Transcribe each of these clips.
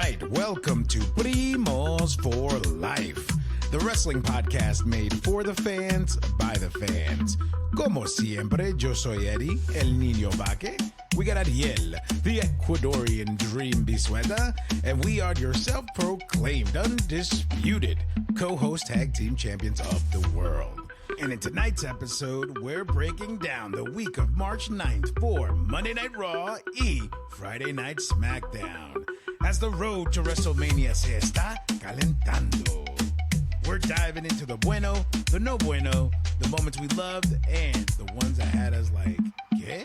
right, welcome to Primos for Life, the wrestling podcast made for the fans, by the fans. Como siempre, yo soy Eddie, el niño vaque. We got Ariel, the Ecuadorian dream bisueta, and we are your self-proclaimed, undisputed co-host tag team champions of the world. And in tonight's episode, we're breaking down the week of March 9th for Monday Night Raw y Friday Night Smackdown, as the road to WrestleMania se está calentando. We're diving into the bueno, the no bueno, the moments we loved, and the ones that had us like, ¿qué?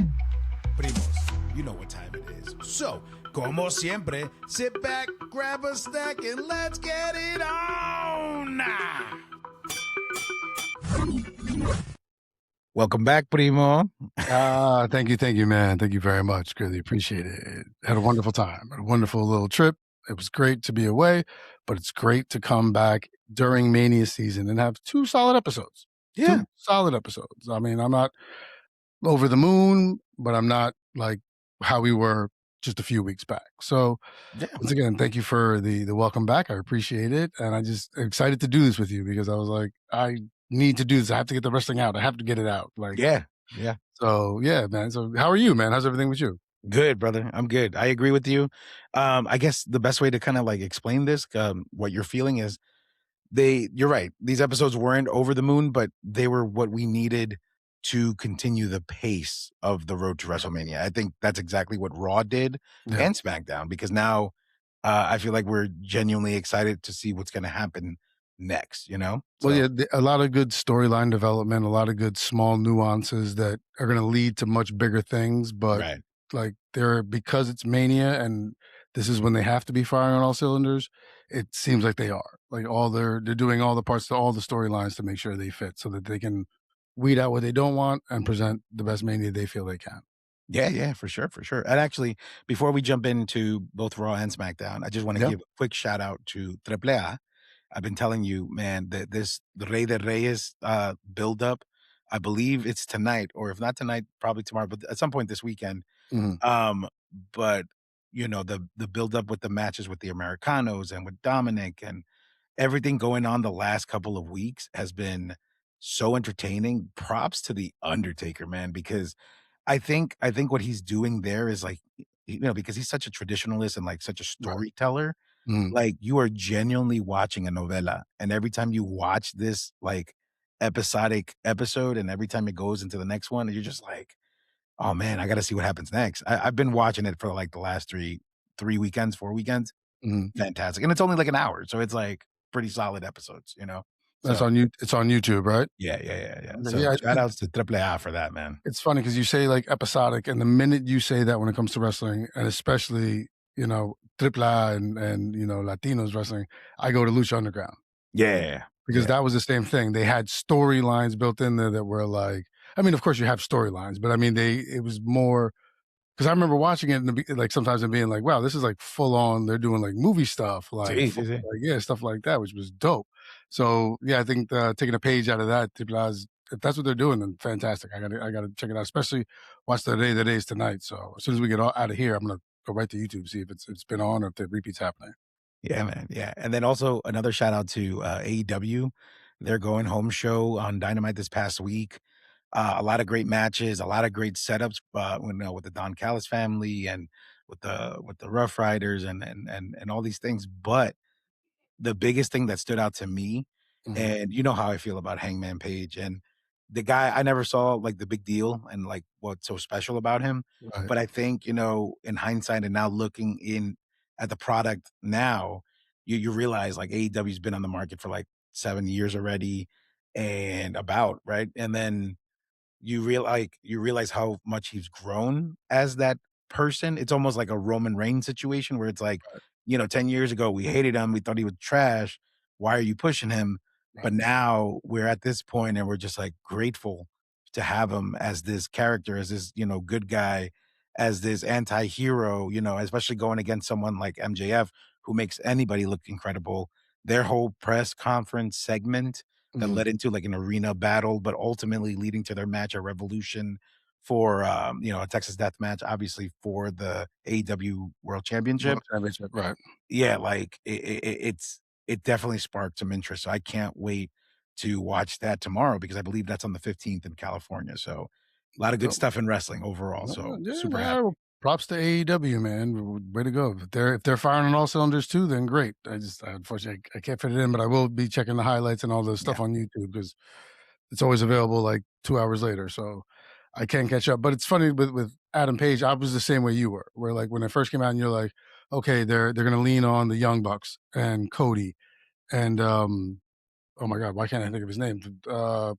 Primos, you know what time it is. So, como siempre, sit back, grab a snack, and let's get it on! Welcome back, Primo. Thank you, man. Thank you very much. Greatly appreciate it. Had a wonderful time. Had a wonderful little trip. It was great to be away, but it's great to come back during Mania season and have two solid episodes. Yeah. Two solid episodes. I mean, I'm not over the moon, but I'm not like how we were just a few weeks back. So once again, thank you for the welcome back. I appreciate it. And I just excited to do this with you because I was like, I need to do this. I have to get the wrestling out. I have to get it out. Like, Yeah. So yeah, man. So how are you, man? How's everything with you? Good, brother. I'm good. I agree with you. I guess the best way to kind of like explain this, what you're feeling is you're right. These episodes weren't over the moon, but they were what we needed to continue the pace of the road to WrestleMania. I think that's exactly what Raw did and SmackDown, because now I feel like we're genuinely excited to see what's going to happen next, you know? Well, yeah, a lot of good storyline development, a lot of good small nuances that are going to lead to much bigger things. But like because it's Mania and this is when they have to be firing on all cylinders, it seems like they are. Like they're doing all the parts to all the storylines to make sure they fit so that they can weed out what they don't want and present the best Mania they feel they can. Yeah, for sure. And actually, before we jump into both Raw and SmackDown, I just want to give a quick shout out to Triple A. I've been telling you, man, that the Rey de Reyes build up, I believe it's tonight, or if not tonight, probably tomorrow, but at some point this weekend. But you know, the build up with the matches with the Americanos and with Dominic and everything going on the last couple of weeks has been so entertaining. Props to the Undertaker, man, because I think what he's doing there is like, you know, because he's such a traditionalist and like such a storyteller. Like, you are genuinely watching a novela, and every time you watch this like episodic episode and every time it goes into the next one, you're just like, oh man, I got to see what happens next. I've been watching it for like the last 4 weekends. Fantastic. And it's only like an hour, so it's like pretty solid episodes, you know? That's on you. It's on YouTube, right? Yeah. So shout outs to Triple A for that, man. It's funny because you say like episodic, and the minute you say that when it comes to wrestling, and especially, you know, Triple A and you know, Latinos wrestling, I go to Lucha Underground. Yeah. Because that was the same thing. They had storylines built in there that were like, I mean, of course you have storylines, but I mean, it was more, because I remember watching it and like sometimes and being like, wow, this is like full on. They're doing like movie stuff, like, stuff like that, which was dope. So yeah, I think taking a page out of that, if that's what they're doing, then fantastic. I gotta check it out. Especially watch the days tonight. So as soon as we get out of here, I'm gonna go right to YouTube, see if it's been on or if the repeat's happening. Yeah, man. Yeah. And then also another shout out to AEW. Their going home show on Dynamite this past week. A lot of great matches, a lot of great setups, you know, with the Don Callis family and with the Rough Riders and all these things. But the biggest thing that stood out to me, and you know how I feel about Hangman Page, and the guy, I never saw like the big deal and like what's so special about him. Right. But I think, you know, in hindsight and now looking in at the product now, you realize like AEW's been on the market for like 7 years already and right? And then you realize how much he's grown as that person. It's almost like a Roman Reigns situation where it's like, you know, 10 years ago, we hated him. We thought he was trash. Why are you pushing him? But now we're at this point and we're just like grateful to have him as this character, as this, you know, good guy, as this anti-hero, you know, especially going against someone like MJF who makes anybody look incredible. Their whole press conference segment that led into like an arena battle, but ultimately leading to their match at Revolution for, a Texas death match, obviously for the AEW World Championship. World Championship, right. Yeah, like, it definitely sparked some interest, so I can't wait to watch that tomorrow because I believe that's on the 15th in California, so a lot of good So, stuff in wrestling overall, so yeah, super nah, happy. well, props to AEW, man. Way to go. If they're firing on all cylinders too, then great. Unfortunately, I can't fit it in, but I will be checking the highlights and all the Yeah, stuff on YouTube because it's always available like 2 hours later, so I can catch up. But it's funny with Adam Page, I was the same way you were, where, like, when it first came out and you're like, "Okay, they're gonna lean on the Young Bucks and Cody and, oh my god, why can't I think of his name?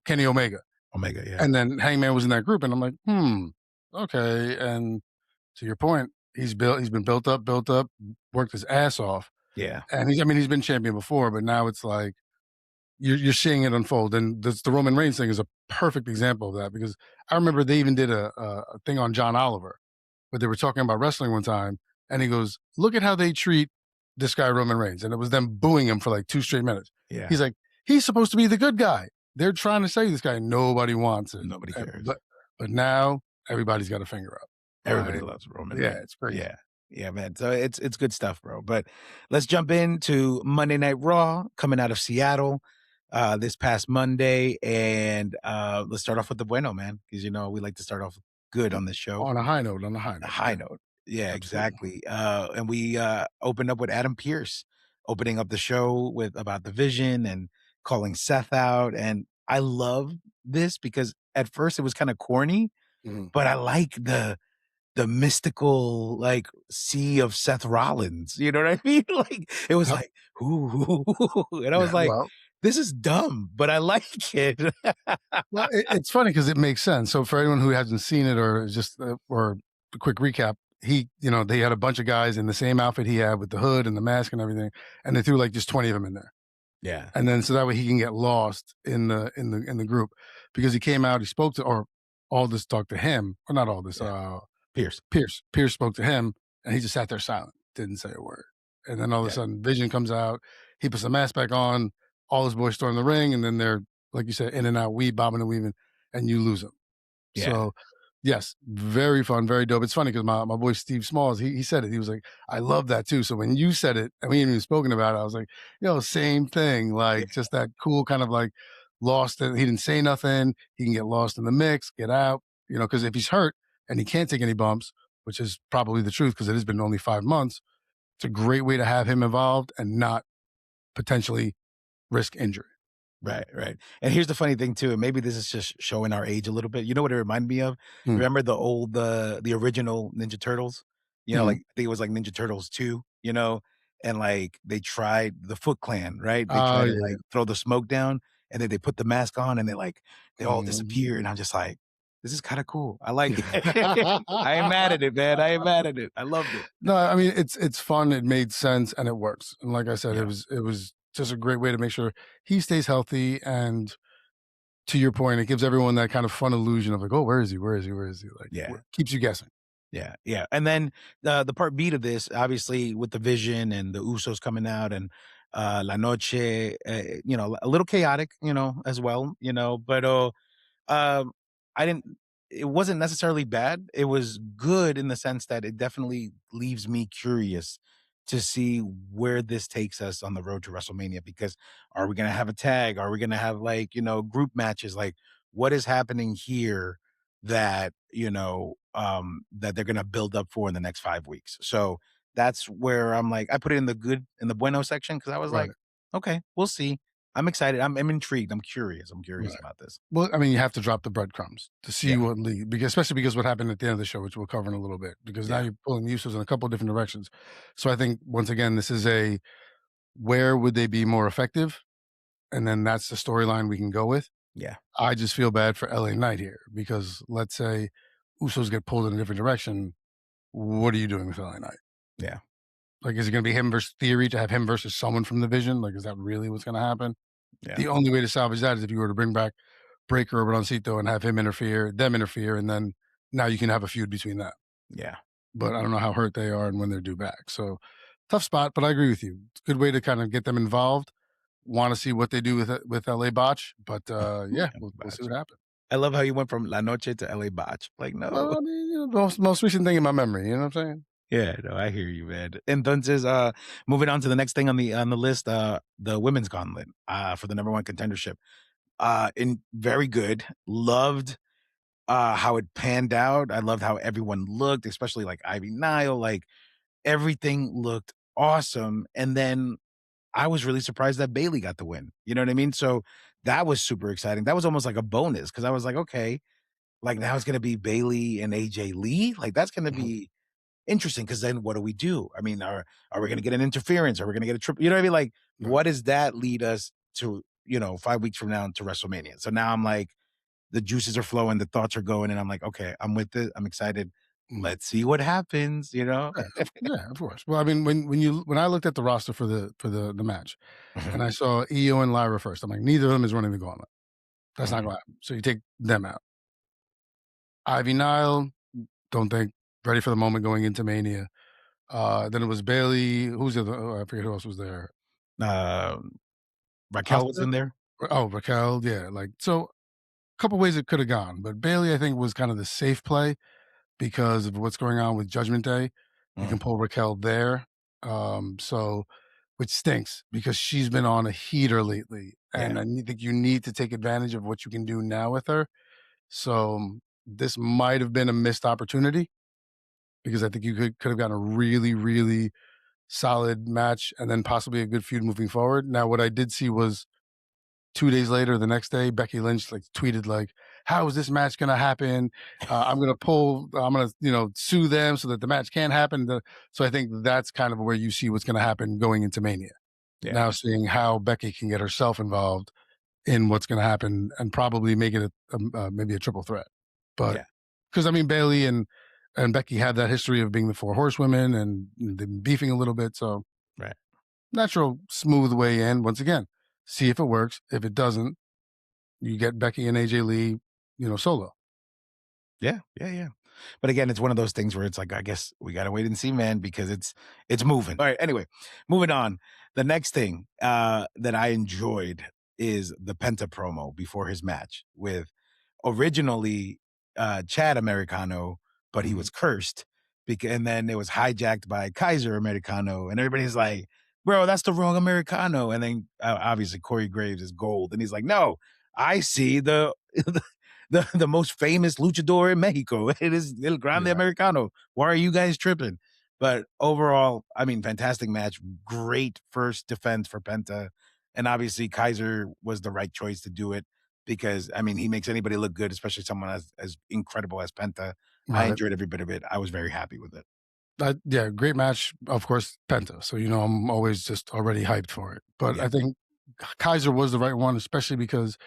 Kenny Omega." Omega, yeah. And then Hangman was in that group, and I'm like, "Hmm, okay." And to your point, he's been built up, worked his ass off, Yeah, and he's been champion before, but now it's like you're seeing it unfold, and the Roman Reigns thing is a perfect example of that because I remember they even did a thing on John Oliver, but they were talking about wrestling one time, and he goes, "Look at how they treat this guy Roman Reigns," and it was them booing him for like 2 straight minutes. yeah. He's like, "He's supposed to be the good guy. They're trying to say this guy. Nobody wants it, Nobody and, cares. but now everybody's got a finger up, Everybody right? loves Roman Yeah, Reigns. it's crazy. Yeah. Yeah, man. So it's good stuff, bro. But let's jump into Monday Night Raw coming out of Seattle this past Monday. And let's start off with the bueno, man. Because we like to start off good on this show. On a high A note, high yeah, note. Yeah, absolutely. exactly. And we opened up with Adam Pierce opening up the show with about the vision and calling Seth out. And I love this because at first it was kind of corny, Mhm. but I like the mystical, like, sea of Seth Rollins, you know what I mean? Like, it was Yep. like, "Ooh," and I was Yeah, like, well, "This is dumb, but I like it." it's funny because it makes sense. So for anyone who hasn't seen it or just or a quick recap, they had a bunch of guys in the same outfit he had with the hood and the mask and everything, and they threw like just 20 of them in there, Yeah, and then so that way he can get lost in the group because he came out, he spoke to or all this talked to him, or not all this. yeah. Pierce. Pierce spoke to him, and he just sat there silent, didn't say a word. And then all of a Yeah, sudden, Vision comes out. He puts the mask back on. All his boys storm the ring, and then they're like you said, in and out, weave bobbing and weaving, and you lose them. yeah, So, yes, very fun, very dope. It's funny because my boy Steve Smalls, he said it. He was like, "I love that too." So when you said it, and we ain't even spoken about it, I was like, "Yo, same thing." yeah, Like just that cool kind of like lost. He didn't say nothing. He can get lost in the mix, get out. Because if he's hurt and he can't take any bumps, which is probably the truth because it has been only 5 months, it's a great way to have him involved and not potentially risk injury. right, right, and here's the funny thing too, and maybe this is just showing our age a little bit. You know what it reminded me of? Mm. Remember the original Ninja Turtles? Mhm. Like, I think it was, like, Ninja Turtles 2, and, like, they tried the Foot Clan, right? They Oh tried to, yeah. like, throw the smoke down, and then they put the mask on, and they all Mhm. disappear, and I'm just like, "This is kinda cool. I like it." I ain't mad at it, man. I ain't mad at it. I loved it. No, I mean it's fun. It made sense and it works. And like I said, it Yeah, was it was just a great way to make sure he stays healthy. And to your point, it gives everyone that kind of fun illusion of like, oh, where is he? Where is he? Where is he? Like, yeah. keeps you guessing. Yeah, yeah, and then the part B to this, obviously, with the Vision and the Usos coming out and, La Noche, a little chaotic, as well, but, um, I didn't it wasn't necessarily bad. It was good in the sense that it definitely leaves me curious to see where this takes us on the road to WrestleMania because are we gonna have a tag? Are we gonna have, like, group matches? Like, what is happening here that they're gonna build up for in the next 5 weeks? So, that's where I'm like I put it in the bueno section because I was Right. like, "Okay, we'll see." I'm excited. I'm intrigued. I'm curious Right. about this. Well, I mean, you have to drop the breadcrumbs to see Yeah, what lead, because especially because what happened at the end of the show, which we'll cover in a little bit, because now yeah, you're pulling uses in a couple of different directions. So I think once again, this is a where would they be more effective, and then that's the storyline we can go with. yeah, I just feel bad for LA Knight here because let's say Usos get pulled in a different direction. What are you doing with LA Knight? yeah, Like, is it going to be him versus Theory to have him versus someone from the Vision? Like, is that really what's going to happen? yeah, The only way to salvage that is if you were to bring back Breaker or Broncito and have them interfere, and then now you can have a feud between them. yeah, But I don't know how hurt they are and when they're due back. So tough spot, but I agree with you. It's a good way to kind of get them involved. Want to see what they do with LA Botch, but yeah, we'll see gotcha. what happens. I love how you went from La Noche to LA Botch. Like, no. Well, I mean, most recent thing in my memory. You know what I'm saying? Yeah, no, I hear you, man. Entonces, moving on to the next thing on the list, the women's gauntlet, for the number one contendership. And very good. Loved how it panned out. I loved how everyone looked, especially like Ivy Nile. Like everything looked awesome. And then I was really surprised that Bailey got the win. You know what I mean? So that was super exciting. That was almost like a bonus because I was like, okay, like now it's gonna be Bailey and AJ Lee. Like that's gonna Mhm. be interesting because then what do we do? I mean, are we gonna get an interference? Are we gonna get a triple? You know what I mean? Like, Right. what does that lead us to, 5 weeks from now to WrestleMania? So now I'm like, the juices are flowing, the thoughts are going, and I'm like, okay, I'm with it. I'm excited. Mhm. Let's see what happens, you know? Yeah, of course. Well, I mean, when I looked at the roster for the match, and Mhm. I saw Io and Lyra first, I'm like, neither of them is running the gauntlet. That's not Mhm. gonna happen. So you take them out. Ivy Nile, don't think ready for the moment going into Mania. Then it was Bailey. Who's the other? Oh, I forget who else was there. Um, Raquel was Asuka. in there. Oh, Raquel. Yeah, like so. A couple ways it could have gone, but Bailey, I think, was kind of the safe play because of what's going on with Judgment Day. You Mhm. can pull Raquel there. So which stinks because she's been on a heater lately, Yeah, and think you need to take advantage of what you can do now with her. So this might have been a missed opportunity because I think you could have gotten a really, really solid match and then possibly a good feud moving forward. Now, what I did see was 2 days later, the next day, Becky Lynch like tweeted like, "How is this match going to happen? I'm going to sue them so that the match can't happen." So I think that's kind of where you see what's going to happen going into Mania. yeah, Now seeing how Becky can get herself involved in what's going to happen and probably make it maybe a triple threat. But yeah, because I mean Bailey and Becky have that history of being the four horsewomen and them beefing a little bit, so right. natural smooth way in. Once again, see if it works. If it doesn't, you get Becky and AJ Lee, solo. Yeah, yeah, yeah. But again, it's one of those things where it's like, I guess we gotta wait and see, man, because it's moving. All right, anyway, moving on. The next thing that I enjoyed is the Penta promo before his match with originally Chad Americano, but he Mhm. was cursed because and then it was hijacked by Kaiser Americano, and everybody's like, bro, that's the wrong Americano. And then obviously Corey Graves is gold, and he's like, no, I see the the most famous luchador in Mexico. It is El Grande Yeah, Americano. Why are you guys tripping? But overall, I mean, fantastic match. Great first defense for Penta. And obviously, Kaiser was the right choice to do it because, I mean, he makes anybody look good, especially someone as incredible as Penta. I right. enjoyed every bit of it. I was very happy with it. Yeah, great match. Of course, Penta. So I'm always just already hyped for it. But Yeah, I think Kaiser was the right one, especially because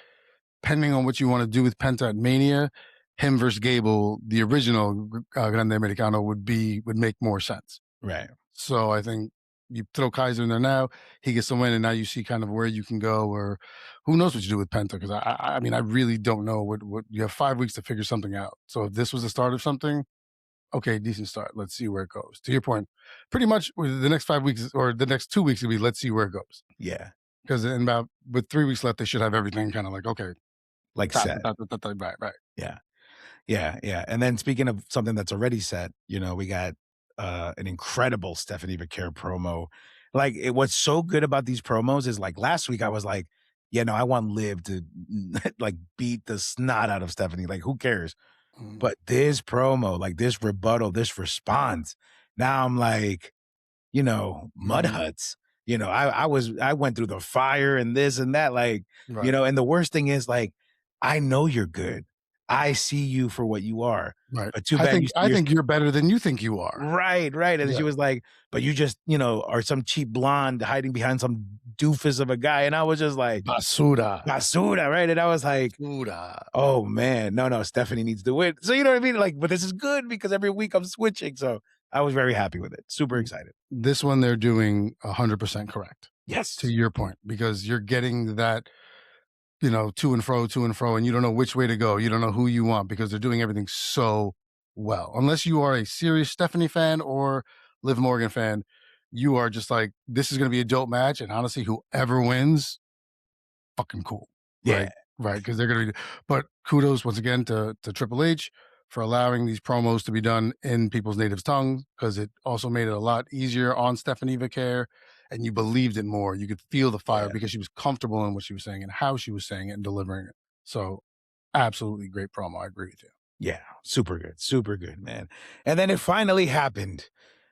depending on what you want to do with Penta at Mania, him versus Gable, the original Grande Americano would make more sense. right. So I think you throw Kaiser in there now, he gets the win, and now you see kind of where you can go, or who knows what you do with Penta? Because I mean, I really don't know what you have 5 weeks to figure something out. So if this was the start of something, okay, decent start. Let's see where it goes. To your point, pretty much with the next 5 weeks or the next 2 weeks will be let's see where it goes. Yeah. Because in about with 3 weeks left, they should have everything kind of like okay, Like said. right, right. Yeah. Yeah, yeah, and then speaking of something that's already set, we got, an incredible Stephanie Becerra promo. Like, what's so good about these promos is, like, last week I was like, "Yeah, no, I want Liv to, like, beat the snot out of Stephanie, like, who cares?" Mhm. But this promo, like, this rebuttal, this response, now I'm like, mud Mhm. huts. I went through the fire and this and that, like, Right, and the worst thing is like, I know you're good. I see you for what you are. right. But too I bad think you see I yourself think you're better than you think you are. right, right. And Yeah. she was like, but you just, are some cheap blonde hiding behind some doofus of a guy. And I was just like, Basura. basura, right? And I was like, Basura. oh man, no, no, Stephanie needs to win. So you know what I mean? Like, but this is good because every week I'm switching. So I was very happy with it. Super excited. This one they're doing 100% correct, to Yes. your point, because you're getting that, to and fro, and you don't know which way to go. You don't know who you want because they're doing everything so well. Unless you are a serious Stephanie fan or Liv Morgan fan, you are just like, this is going to be a dope match. And honestly, whoever wins, fucking cool. Yeah. Like, right, because they're gonna be. But kudos once again to Triple H for allowing these promos to be done in people's native tongues, because it also made it a lot easier on Stephanie Vicaire, and you believed it more. You could feel the fire Yeah. because she was comfortable in what she was saying and how she was saying it and delivering it. So, absolutely great promo. I agree with you. Yeah, super good, man. And then it finally happened.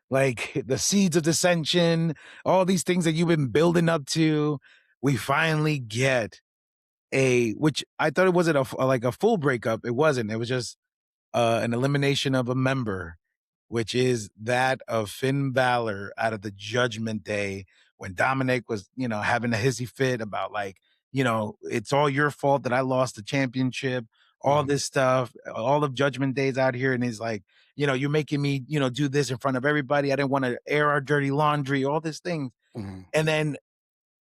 Like the seeds of dissension, all these things that you've been building up to, we finally get a which I thought it wasn't like a full breakup. It wasn't. It was just an elimination of a member, which is that of Finn Balor out of the Judgment Day when Dominic was, having a hissy fit about like, it's all your fault that I lost the championship, all Mhm, this stuff, all of Judgment Days out here. And he's like, you're making me, do this in front of everybody. I didn't want to air our dirty laundry, all these things. mhm, And then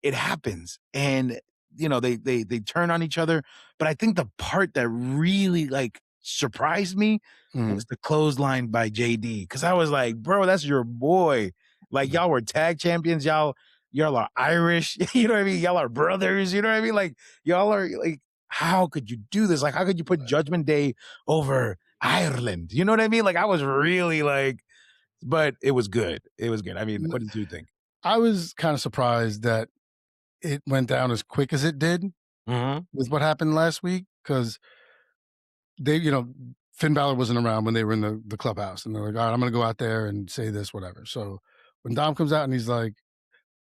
it happens and they turn on each other, but I think the part that really like surprised me mhm, was the clothesline by JD, because I was like, bro, that's your boy. Like mhm. y'all were tag champions, y'all are Irish. You know what I mean, y'all are brothers. You know what I mean, like y'all are like, how could you do this? Like how could you put Judgment Day over Ireland? You know what I mean? Like I was really like, but it was good, I mean, N what did you think? I was kinda surprised that it went down as quick as it did Hmm. with what happened last week, because they, Finn Balor wasn't around when they were in the clubhouse, and they're like, "All right, I'm gonna go out there and say this, whatever." So when Dom comes out and he's like,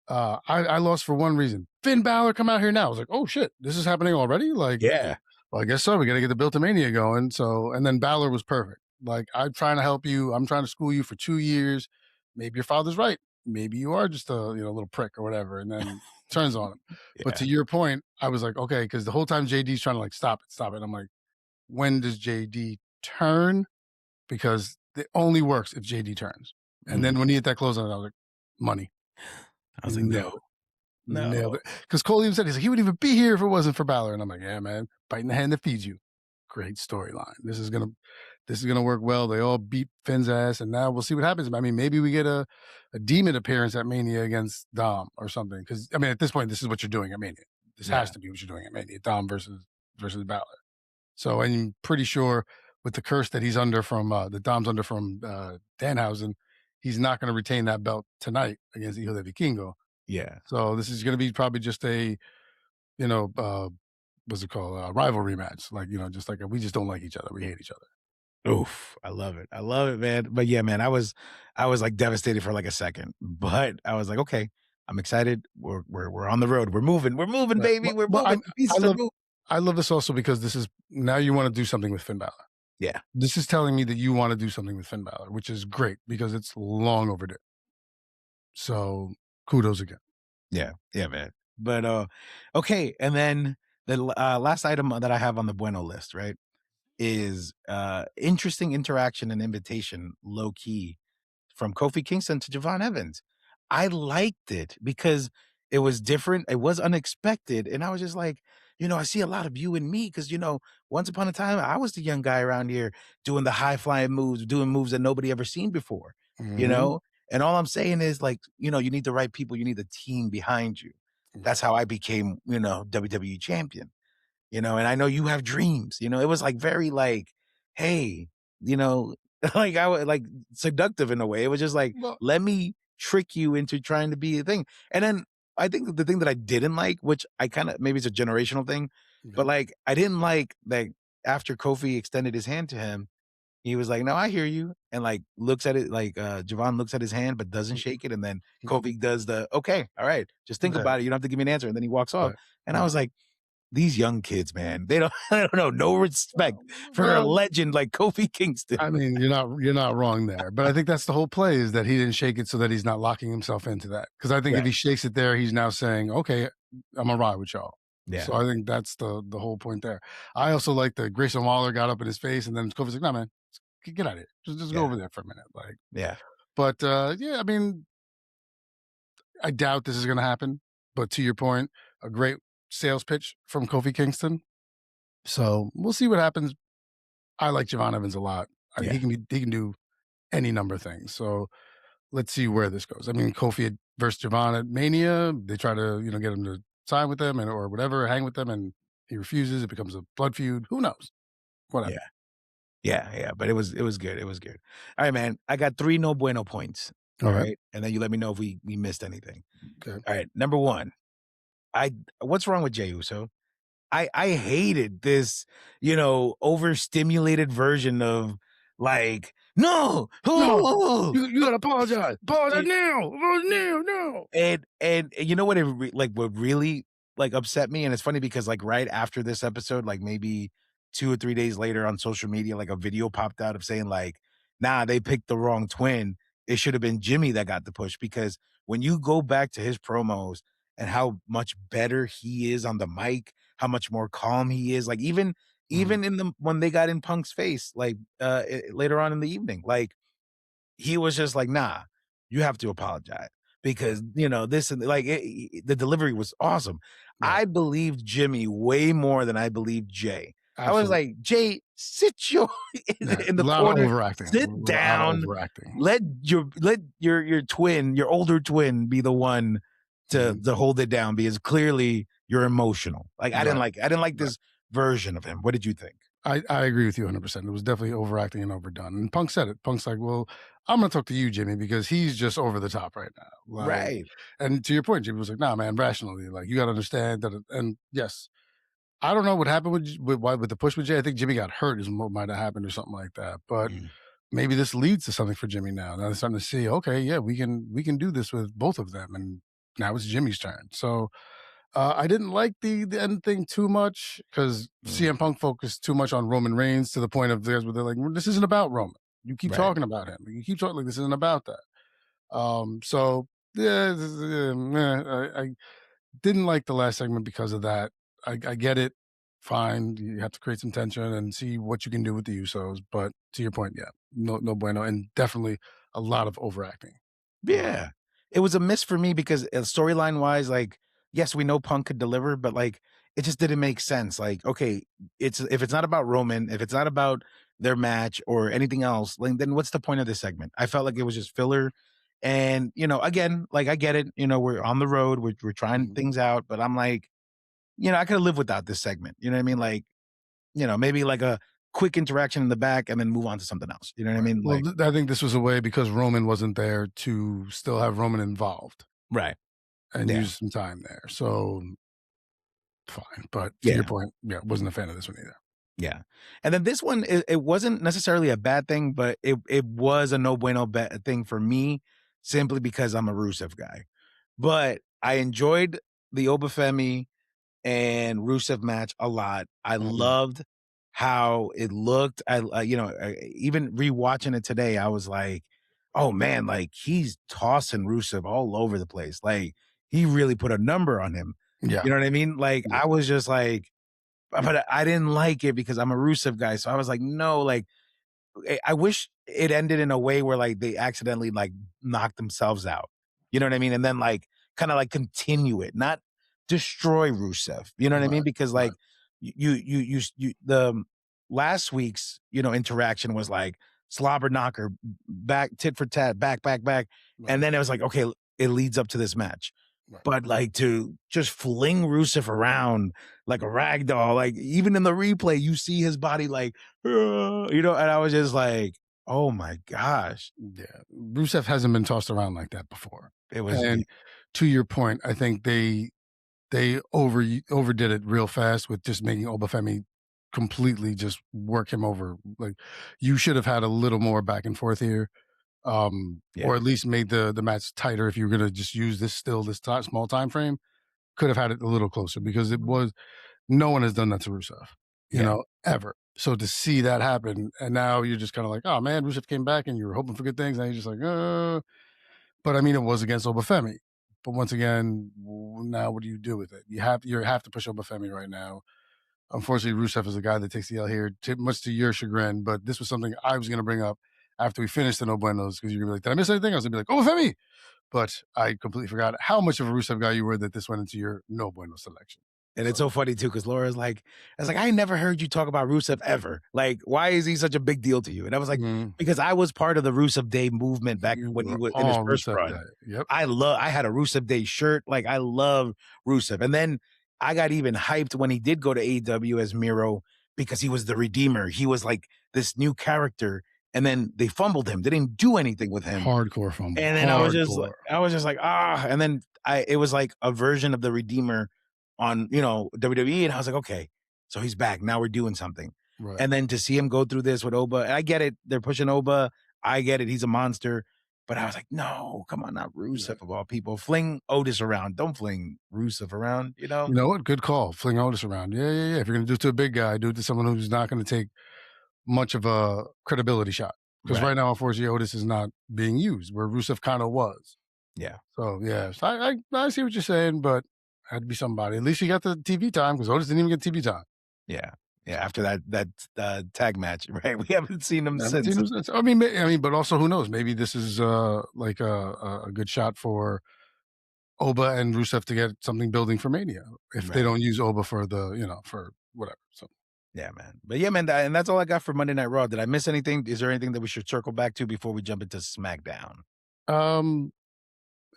I lost for one reason. Finn Balor come out here now." I was like, "Oh shit, this is happening already?" Like, Yeah. well, I guess so. We got to get the Built to Mania going. So, and then Balor was perfect. Like, I'm trying to help you. I'm trying to school you for 2 years. Maybe your father's right. Maybe you are just a little prick or whatever. And then turns on him. But Yeah. to your point, I was like, okay, because the whole time JD's trying to like stop it, stop it. I'm like, when does JD turn? Because it only works if JD turns. And Mhm. then when he hit that close on it, I was like, money. I was like, "No, Nailed it. Nailed no." it. Because Cole even said, he's like, he wouldn't even be here if it wasn't for Balor. And I'm like, yeah, man, biting the hand that feeds you. Great storyline. This is gonna work well. They all beat Finn's ass, and now we'll see what happens. I mean, maybe we get a demon appearance at Mania against Dom or something. Because I mean, at this point, this is what you're doing at Mania. This has Yeah, to be what you're doing at Mania. Dom versus Balor. So I'm pretty sure with the curse that he's under from that Dom's under from Danhausen, he's not going to retain that belt tonight against Hijo de Vikingo. yeah. So this is going to be probably just a you know what's it called, rivalry match. Like, just like we just don't like each other. We hate each other. Oof, I love it, man. But yeah, man, I was like devastated for like a second, but I was like, "Okay, I'm excited. We're on the road. We're moving, Right. baby. We're moving. The I pieces are love moving." I love this also because this is now you want to do something with Finn Balor. Yeah, This is telling me that you want to do something with Finn Balor, which is great because it's long overdue. So kudos again. yeah, man. But okay, and then last item that I have on the bueno list, right, is interesting interaction and invitation, low key, from Kofi Kingston to Javon Evans. I liked it because it was different, it was unexpected, and I was just like, I see a lot of you and me because, once upon a time, I was the young guy around here doing the high flying moves, doing moves that nobody ever seen before, you Mhm. know? And all I'm saying is like, you need the right people, you need the team behind you. That's how I became, WWE champion. And I know you have dreams, it was like very like, hey, you know, like I was like seductive in a way. It was just like, Well, let me trick you into trying to be a thing. And then I think the thing that I didn't like, which I kind of maybe it's a generational thing, but yeah. like I didn't like that after Kofi extended his hand to him, he was like, "No, I hear you," and like looks at it like Javon looks at his hand but doesn't Mhm, shake it, and then mhm. Kofi does the okay, all right, just think Right, about it. You don't have to give me an answer, and then he walks off. right, And I right. was like, these young kids, man, they don't I don't know, no respect for a Well, legend like Kofi Kingston. I mean, you're not wrong there, but I think that's the whole play is that he didn't shake it so that he's not locking himself into that. Because I think if Right. he shakes it there, he's now saying, "Okay, I'm gonna ride with y'all." Yeah. So I think that's the whole point there. I also like that Grayson Waller got up in his face, and then Kofi's like, "No, man, get out of here. Just go Yeah. over there for a minute." Like, Yeah. but yeah, I mean, I doubt this is gonna happen. But to your point, a great sales pitch from Kofi Kingston. So we'll see what happens. I like Javon Evans a lot. Yeah. He can do any number of things. So let's see where this goes. I mean, Kofi versus Javon at Mania, they try to get him to sign with them or whatever, hang with them, and He refuses. It becomes a blood feud. Who knows? Whatever. Yeah. Yeah, but it was good, it was good. Alright, man, I got 3 no bueno points, All right. alright? And then you let me know if we missed anything. Okay. Alright, number 1, I what's wrong with Jey Uso? I hated this, overstimulated version of, like, "No! No, Oh!" you gotta apologize. Apologize now. Apologize now. No. And you know what what really, like, upset me? And it's funny because, like, right after this episode, like, maybe 2 or 3 days later on social media, like, a video popped out of saying, like, "Nah, they picked the wrong twin. It should have been Jimmy that got the push," because when you go back to his promos and how much better he is on the mic, how much more calm he is, like, even Mhm. even in the when they got in Punk's face, like, later on in the evening, like, he was just like, "Nah, you have to apologize because, this and like, the delivery was awesome." Right. I believed Jimmy way more than I believed Jay. I was Absolutely. like, "Jay, sit your Yeah. in A the lot of corner, overacting. A sit lot of down, overacting. let your twin, your older twin be the one to Mhm. to hold it down because clearly you're emotional." Like, Right. I didn't like Right. this version of him. What did you think? I agree with you 100%. It was definitely overacting and overdone. And Punk said it. Punk's like, well, I'm going to talk to you, Jimmy, because he's just over the top right now. Like, Right. and to your point, Jimmy was like, nah, man, rationally, like, you got to understand that. And yes, I don't know what happened with the push with Jay. I think Jimmy got hurt is what might have happened or something like that. But Mm, maybe this leads to something for Jimmy now. Now they're starting to see, okay, yeah, we can do this with both of them. And now it's Jimmy's turn. So I didn't like the end thing too much because mm, CM Punk focused too much on Roman Reigns to the point of theirs where they're like, this isn't about Roman. You keep right. talking about him. You keep talking like this isn't about that. So yeah, I didn't like the last segment because of that. I get it. Fine. You have to create some tension and see what you can do with the Usos. But to your point, yeah, no bueno. And definitely a lot of overacting. A lot. Yeah. It was a miss for me because, storyline wise, like, yes, we know Punk could deliver, but, like, it just didn't make sense. Like, okay, if it's not about Roman, if it's not about their match or anything else, like, then what's the point of this segment? I felt like it was just filler. And, again, like, I get it, we're on the road, we're trying Mhm. things out, but I'm like, I could have lived without this segment. You know what I mean? Like, maybe like a quick interaction in the back and then move on to something else. You know what I Right. mean? Well, Like, I think this was a way because Roman wasn't there to still have Roman involved right. and Yeah. use some time there. So fine. But to your Yeah. point, yeah, wasn't a fan of this one either. Yeah. And then this one, it wasn't necessarily a bad thing, but it was a no bueno thing for me simply because I'm a Rusev guy. But I enjoyed the Obafemi and Rusev match a lot. I Mhm. loved how it looked. Even rewatching it today, I was like, "Oh man, like he's tossing Rusev all over the place. Like he really put a number on him." Yeah. You know what I mean? Like Yeah. I was just like, but I didn't like it because I'm a Rusev guy. So I was like, no, like I wish it ended in a way where like they accidentally like knock themselves out. You know what I mean? And then like kind of like continue it, not destroy Rusev. You know what I mean? Right. Because Right. like the last week's interaction was like slobber knocker, back tit for tat, back, Right. and then it was like okay, it leads up to this match. Right. But like to just fling Rusev around like a rag doll, like even in the replay, you see his body like and I was just like, "Oh my gosh." Yeah. Rusev hasn't been tossed around like that before. It was yeah, And to your point, I think they overdid it real fast with just making Obafemi completely just work him over. Like you should have had a little more back and forth here. Or yeah, at least made the match tighter if you're gonna just use this small time frame. Could have had it a little closer because it was no one has done that to Rusev, yeah, ever. So to see that happen, and now you're just kind of like, oh man, Rusev came back and you were hoping for good things. Now you're just like, but I mean, it was against Obafemi. But once again, now what do you do with it? You have to push Obafemi right now. Unfortunately, Rusev is a guy that takes the L here, much to your chagrin. But this was something I was going to bring up after we finished the No Buenos because you're gonna be like, did I miss anything? I was gonna be like, Obafemi. But I completely forgot how much of a Rusev guy you were that this went into your No Bueno selection. and it's So so funny too because Laura's like, "I was like, I never heard you talk about Rusev ever. Like, why is he such a big deal to you?" And I was like, mm, "Because I was part of the Rusev Day movement back you when he were was in his all first Rusev run. day. Yep. I had a Rusev Day shirt. Like, I love Rusev, and then." I got even hyped when he did go to AEW as Miro because he was the Redeemer. He was like this new character, and then they fumbled him. They didn't do anything with him. Hardcore fumble. And then Hardcore. I was just like, ah. And then it was like a version of the Redeemer on, WWE. And I was like, okay, so he's back. Now we're doing something. Right. And then to see him go through this with Oba, and I get it. They're pushing Oba. I get it. He's a monster. But I was like, no, come on, not Rusev Yeah. of all people. Fling Otis around. Don't fling Rusev around, You know what? Good call. Fling Otis around. Yeah, yeah, yeah. If you're going to do it to a big guy, do it to someone who's not going to take much of a credibility shot. Because Right. right now, unfortunately, Otis is not being used where Rusev kind of was. Yeah. So, yeah, so I see what you're saying, but had to be somebody. At least you got the TV time because Otis didn't even get TV time. Yeah. Yeah. After that tag match, right? We haven't seen him I haven't since. seen him since. I mean, but also who knows? Maybe this is like a good shot for Oba and Rusev to get something building for Mania if they Right. don't use Oba for for whatever. So Yeah, man. But yeah, man, and that's all I got for Monday Night Raw. Did I miss anything? Is there anything that we should circle back to before we jump into SmackDown? um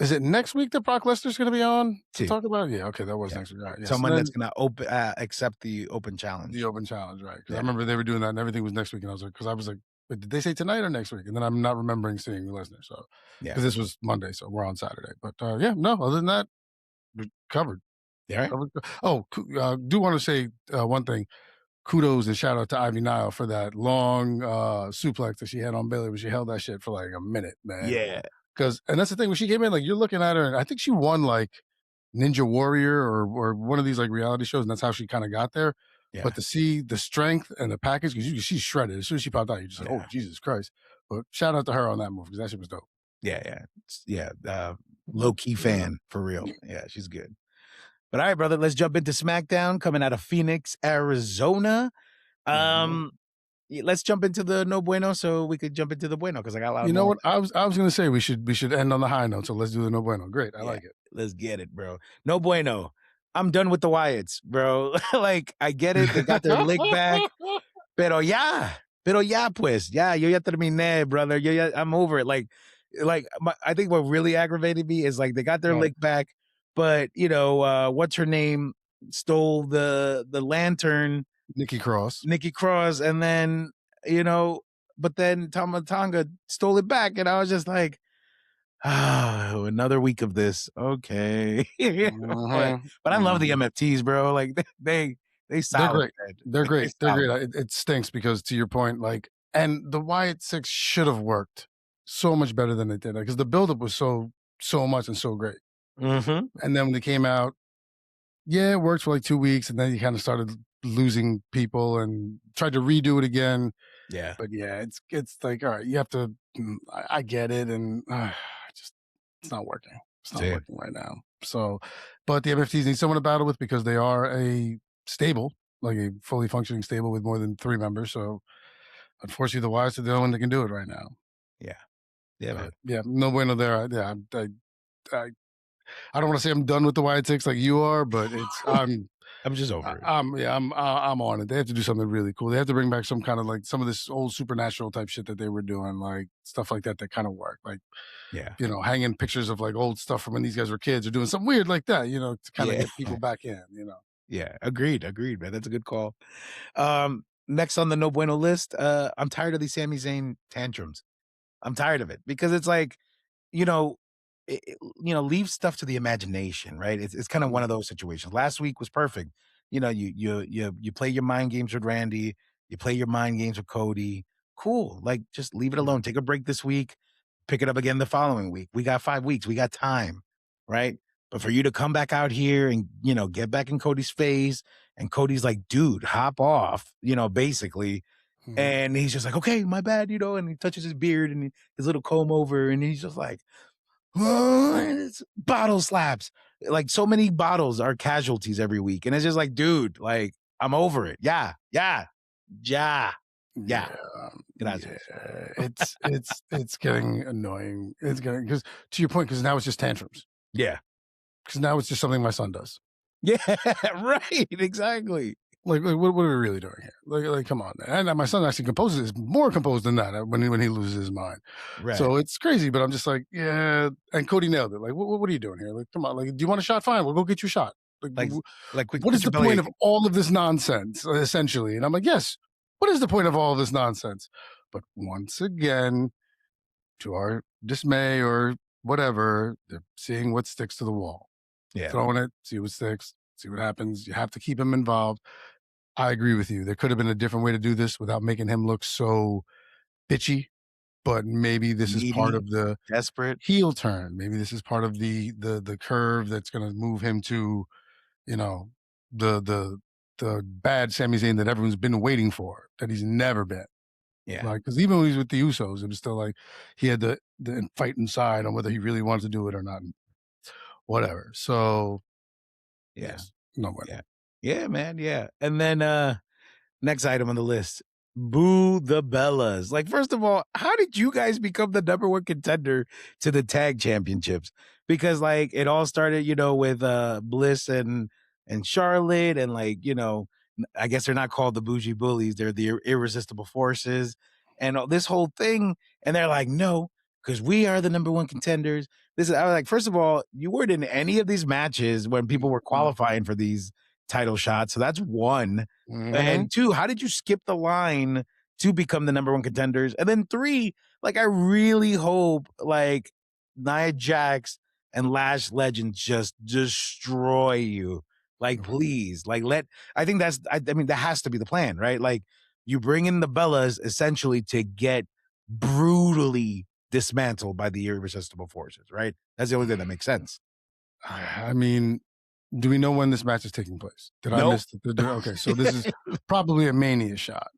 is it next week that Brock Lesnar's gonna be on to Two. talk about it? Yeah, okay, that was Yeah. next week. All right. Yes. Someone Then that's gonna accept the open the challenge. open challenge, right? Because I Yeah. remember they were doing that and everything was next week, and I was like, wait, did they say tonight or next week? And then I'm not remembering seeing Lesnar. So Yeah. because this was Monday, so we're on Saturday. But yeah, no, other than that, we're covered. Yeah. Right? Covered. Oh, do want to say one thing. Kudos and shout out to Ivy Nile for that long suplex that she had on Bailey, where she held that shit for like a minute, man. Yeah. And that's the thing when she came in, like you're looking at her, and I think she won like Ninja Warrior or one of these like reality shows, and that's how she kind of got there. Yeah. But to see the strength and the package, because she's shredded. As soon as she popped out, you're just like, oh Yeah. Jesus Christ! But shout out to her on that move because that shit was dope. Yeah. Yeah. Low key fan for real. Yeah, she's good. But all right, brother, let's jump into SmackDown coming out of Phoenix, Arizona. Mhm. Let's jump into the No Bueno so we could jump into the Bueno because I got a lot You know more. what? I was gonna say we should end on the high note. So let's do the no bueno. Great, I Yeah, like it. let's get it, bro. No Bueno. I'm done with the Wyatts, bro. Like, I get it. They got their lick back. Pero ya, pues. Ya, yo ya terminé, brother. I'm over it. I think what really aggravated me is like they got their Right. lick back, but what's her name stole the lantern, Nikki Cross. Nikki Cross, and then but then Tama Tonga stole it back, and I was just like, oh, another week of this. Okay. but Mhm, but I love the mhm. MFTs, bro. Like they They're solid, great. man. They're They great. They're solid. great. It stinks because to your point, like, and the Wyatt Six should have worked so much better than it did because the buildup was so much and so great. Mm-hmm. And then when they came out, yeah, it worked for like 2 weeks, and then you kind of started losing people and tried to redo it again. Yeah. But yeah, it's like all right, you have to. I get it, and just it's not working. It's not Same. working right now. So, but the MFTs need someone to battle with because they are a stable, like a fully functioning stable with more than 3 members. So, unfortunately, the Wyatts are the only one that can do it right now. Yeah. Yeah, man. But yeah, no bueno there. Yeah, I, I don't want to say I'm done with the Wyatt Six like you are, but I'm just over it. I'm on it. They have to do something really cool. They have to bring back some kind of like some of this old supernatural type shit that they were doing, like stuff like that kind of work. Like, Yeah. hanging pictures of like old stuff from when these guys were kids or doing something weird like that, to kind of Yeah. get people back in, Yeah. Agreed, man. That's a good call. Next on the no bueno list, I'm tired of these Sami Zayn tantrums. I'm tired of it because it's like, you know, leave stuff to the imagination, right? It's kind of one Mm, of those situations. Last week was perfect. You play your mind games with Randy, you play your mind games with Cody. Cool. Like just leave it yeah. alone. Take a break this week, pick it up again the following week. We got 5 weeks. We got time, right? But for you to come back out here and get back in Cody's face, and Cody's like, dude, hop off, basically. Mhm. And he's just like, okay, my bad, and he touches his beard and his little comb over, and he's just like, oh, and it's bottle slaps. Like so many bottles are casualties every week. And it's just like, dude, like, I'm over it. Yeah, yeah, yeah, yeah. Yeah, Gracias. yeah. It's getting annoying. It's getting because to your point, because now it's just tantrums. Yeah. Because now it's just something my son does. Yeah, right. Exactly. Like what are we really doing here? Like, come on, man. And my son actually is more composed than that when he loses his mind. Right. So it's crazy, but I'm just like, yeah. And Cody nailed it. Like, what are you doing here? Like, come on. Like, do you want a shot? Fine, we'll go get you a shot. Like what quit is your the belly point of aching. all of this nonsense, essentially? And I'm like, yes, what is the point of all of this nonsense? But once again, to our dismay or whatever, they're seeing what sticks to the wall, Yeah. throwing it, see what sticks, see what happens. You have to keep him involved. I agree with you. There could have been a different way to do this without making him look so bitchy, but maybe this is part Needy, of the desperate. heel turn. Maybe this is part of the curve that's going to move him to, you know, the the the bad Sami Zayn that everyone's been waiting for, that he's never been. Yeah. Like, because even when he was with the Usos, it was still like he had the fight inside on whether he really wanted to do it or not. Whatever. So Yeah. yes, no bueno. Yeah. Yeah, man. Yeah. And then next item on the list. Boo the Bellas. Like, first of all, how did you guys become the number one contender to the tag championships? Because like it all started, with Bliss and Charlotte, and like, I guess they're not called the bougie bullies, they're the irresistible forces and this whole thing. And they're like, no, because we are the number one contenders. I was like, first of all, you weren't in any of these matches when people were qualifying for these title shots. So that's one. Mm-hmm. And two, how did you skip the line to become the number one contenders? And then three, like I really hope like Nia Jax and Lash Legend just destroy you. Like, please, I think I mean, that has to be the plan, right? Like you bring in the Bellas essentially to get brutally dismantled by the irresistible forces, right? That's the only thing that makes sense. I mean, do we know when this match is taking place? Did I Nope. miss okay, so this is probably a Mania shot,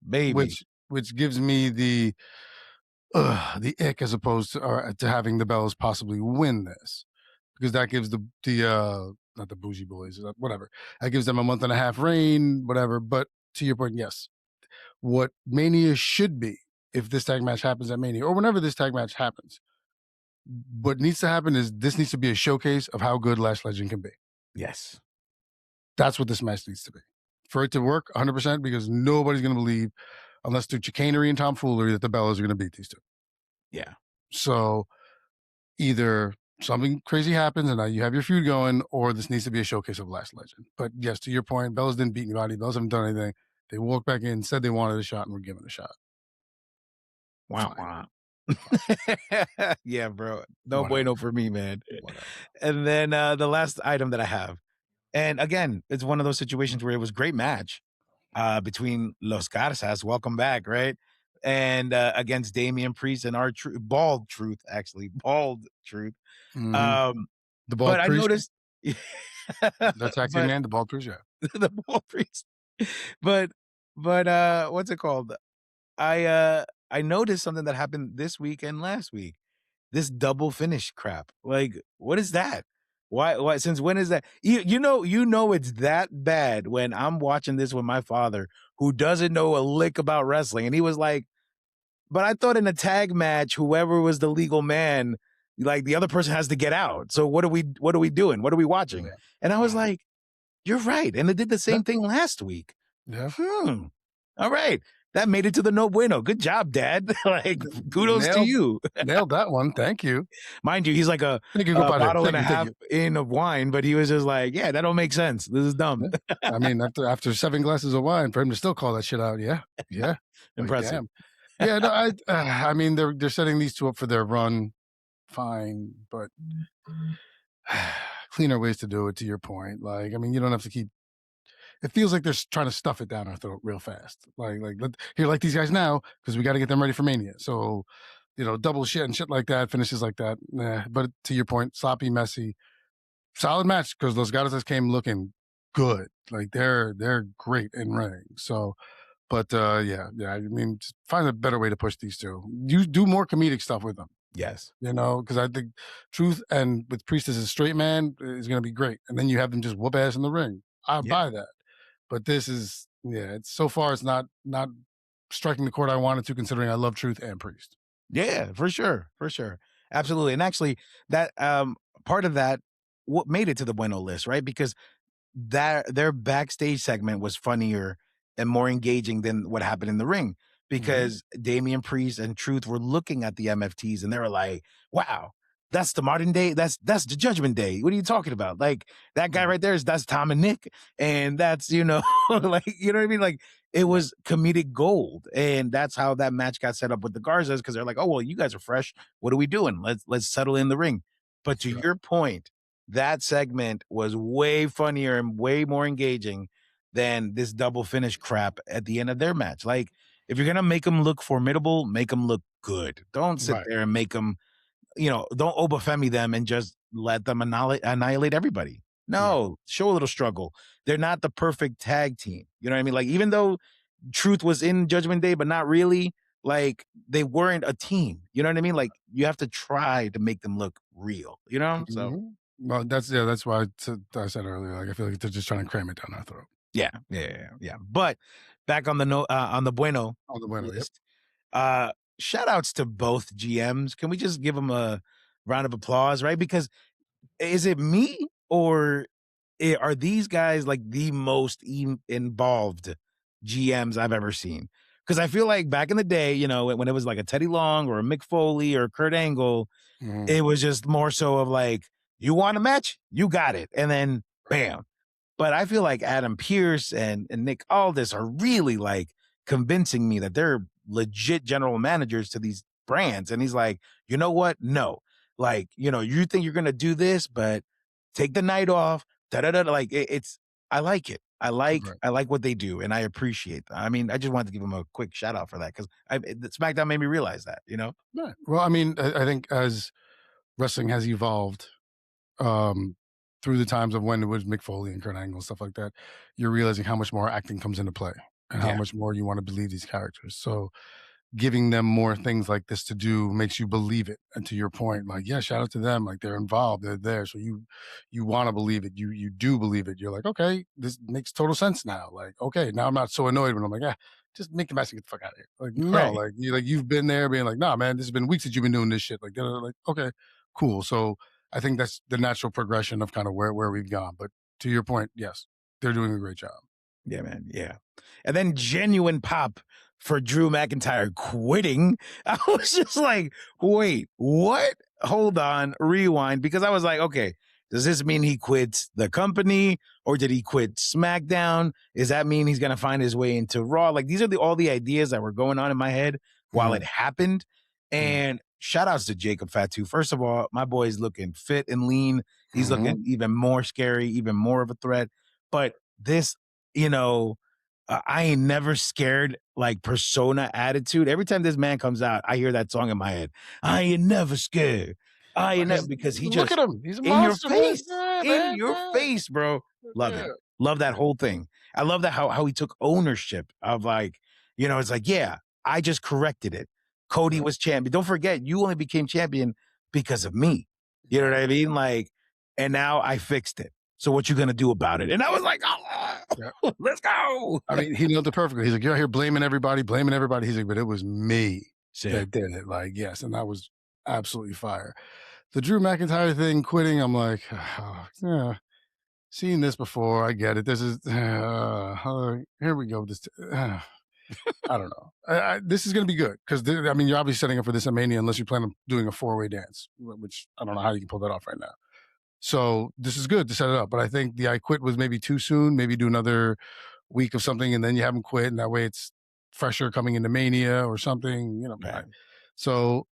Baby. which gives me the ick as opposed to or to having the Bellas possibly win this, because that gives the not the bougie boys, whatever. That gives them a month and a half reign, whatever. But to your point, yes, what Mania should be, if this tag match happens at Mania or whenever this tag match happens, what needs to happen is this needs to be a showcase of how good Lash Legend can be. Yes. That's what this match needs to be. For it to work 100%, because nobody's going to believe, unless through chicanery and tomfoolery, that the Bellas are going to beat these two. Yeah. So either something crazy happens and now you have your feud going, or this needs to be a showcase of Last Legend. But yes, to your point, Bellas didn't beat anybody. Bellas haven't done anything. They walked back in, said they wanted a shot, and were given a shot. Wow. Fine. Wow. Fine. Yeah, bro. No Whatever. bueno for me, man. Whatever. And then the last item that I have, and again, it's one of those situations where it was a great match between Los Garzas, welcome back, right? And against Damian Priest and our bald truth, actually, bald truth. Mm-hmm. Um, The but Bald I Priest, noticed, the tag team but man, the Bald Priest, yeah. the bald priest, but what's it called? I noticed something that happened this week and last week. This double finish crap. Like, what is that? Why since when is that? You know it's that bad when I'm watching this with my father who doesn't know a lick about wrestling. And he was like, but I thought in a tag match, whoever was the legal man, like the other person has to get out. So what are we doing? What are we watching? Yeah. And I was like, you're right. And it did the Yeah. same thing last week. Yeah. All right. That made it to the no bueno. Good job, Dad. Like, kudos to Nailed you. nailed that one. Thank you. Mind you, he's like Thank you, a compadre. bottle and Thank a you. Thank half you. in of wine, but he was just like, yeah, that don't make sense. This is dumb. Yeah. I mean, after 7 glasses of wine, for him to still call that shit out, yeah, yeah, like Impressive. damn, yeah. No, I mean, they're setting these two up for their run, fine, but cleaner ways to do it. To your point, like, I mean, you don't have to keep. It feels like they're trying to stuff it down our throat real fast. Here, like these guys now, because we got to get them ready for Mania. So, double shit and shit like that, finishes like that. Nah. But to your point, sloppy, messy, solid match because those guys came looking good. Like they're great in ring. So, but yeah. I mean, just find a better way to push these two. You do more comedic stuff with them. Yes. Because I think Truth and with Priest as a straight man is going to be great, and then you have them just whoop ass in the ring. I Yeah. buy that, but this is it's so far it's not striking the chord I wanted to, considering I love Truth and Priest. Yeah, for sure. For sure. Absolutely. And actually, that part of that what made it to the bueno list, right? Because their backstage segment was funnier and more engaging than what happened in the ring. Because Damian Priest and Truth were looking at the MFTs and they were like, wow, that's the modern day. That's the Judgment Day. What are you talking about? Like that guy Mhm. right there is that's Tom and Nick, and that's like you know what I mean. Like it Right. was comedic gold, and that's how that match got set up with the Garzas because they're like, oh well, you guys are fresh. What are we doing? Let's settle in the ring. But to Right. your point, that segment was way funnier and way more engaging than this double finish crap at the end of their match. Like if you're gonna make them look formidable, make them look good. Don't sit Right. there and make them don't Obafemi them and just let them annihilate everybody. Right. No, show a little struggle. They're not the perfect tag team. You know what I mean? Like, even though Truth was in Judgment Day, but not really, like, they weren't a team. You know what I mean? Like, you have to try to make them look real, you know? So, Mhm. Well, that's why I said earlier, like, I feel like they're just trying to cram it down our throat. yeah, yeah, yeah, yeah. Yeah. But back on the on the Bueno On the winner, yep. list, uh, shout outs to both GMs. Can we just give them a round of applause, right? Because is it me or are these guys like the most involved GMs I've ever seen? Because I feel like back in the day, when it was like a Teddy Long or a Mick Foley or Kurt Angle, Mhm. it was just more so of like, you want a match, you got it, and then Right. bam. But I feel like Adam Pierce and Nick Aldis are really like convincing me that they're legit general managers to these brands. And he's like, you know what? No. Like, you think you're gonna do this, but take the night off. Da da da. Like it's I like it. Right. I like what they do, and I appreciate that. I mean, I just wanted to give them a quick shout out for that because SmackDown made me realize that. Right. Well, I mean, I think as wrestling has evolved, um, through the times of when it was Mick Foley and Kurt Angle and stuff like that, you're realizing how much more acting comes into play and how Yeah. much more you want to believe these characters. So giving them more things like this to do makes you believe it. And to your point, like, yeah, shout out to them. Like they're involved, they're there. So you want to believe it. You do believe it. You're like, okay, this makes total sense now. Like, okay, now I'm not so annoyed when I'm like, just make the match and get the fuck out of here. Like, no, Right. like you've been there being like, nah, man, this has been weeks that you've been doing this shit. Like, they're like, okay, cool. So I think that's the natural progression of kind of where we've gone. But to your point, yes, they're doing a great job. Yeah, man. Yeah. And then genuine pop for Drew McIntyre quitting. I was just like, wait, what? Hold on, rewind. Because I was like, okay, does this mean he quits the company or did he quit SmackDown? Does that mean he's going to find his way into Raw? Like, these are all the ideas that were going on in my head while it Mhm. happened. Right. And shout outs to Jacob Fatu. First of all, my boy's looking fit and lean. He's looking Mhm. even more scary, even more of a threat. But this you know, I ain't never scared like persona attitude. Every time this man comes out, I hear that song in my head. I ain't never scared. I ain't never Because because he look at just him. He's a in your monster, man. face, Yeah, in man. your Yeah. face, bro. Love Yeah. it. Love that whole thing. I love that how he took ownership of like, it's like, yeah, I just corrected it. Cody Right. was champion. Don't forget, you only became champion because of me. You know what Right. I mean? Like, and now I fixed it. So what you gonna do about it? And I was like, oh, Yeah. let's go. I mean, he nailed it perfectly. He's like, "You're out here blaming everybody, blaming everybody." He's like, "But it was me Shit. that did it." Like, yes, and that was absolutely fire. The Drew McIntyre thing, quitting, I'm like, oh, yeah, seen this before. I get it. This is here we go. I don't know. This is going to be good because I mean, you're obviously setting up for this at Mania unless you plan on doing a 4-way dance, which I don't know how you can pull that off right now. So this is good to set it up. But I think the I quit was maybe too soon. Maybe do another week of something and then you haven't quit, and that way it's fresher coming into Mania or something. Right. So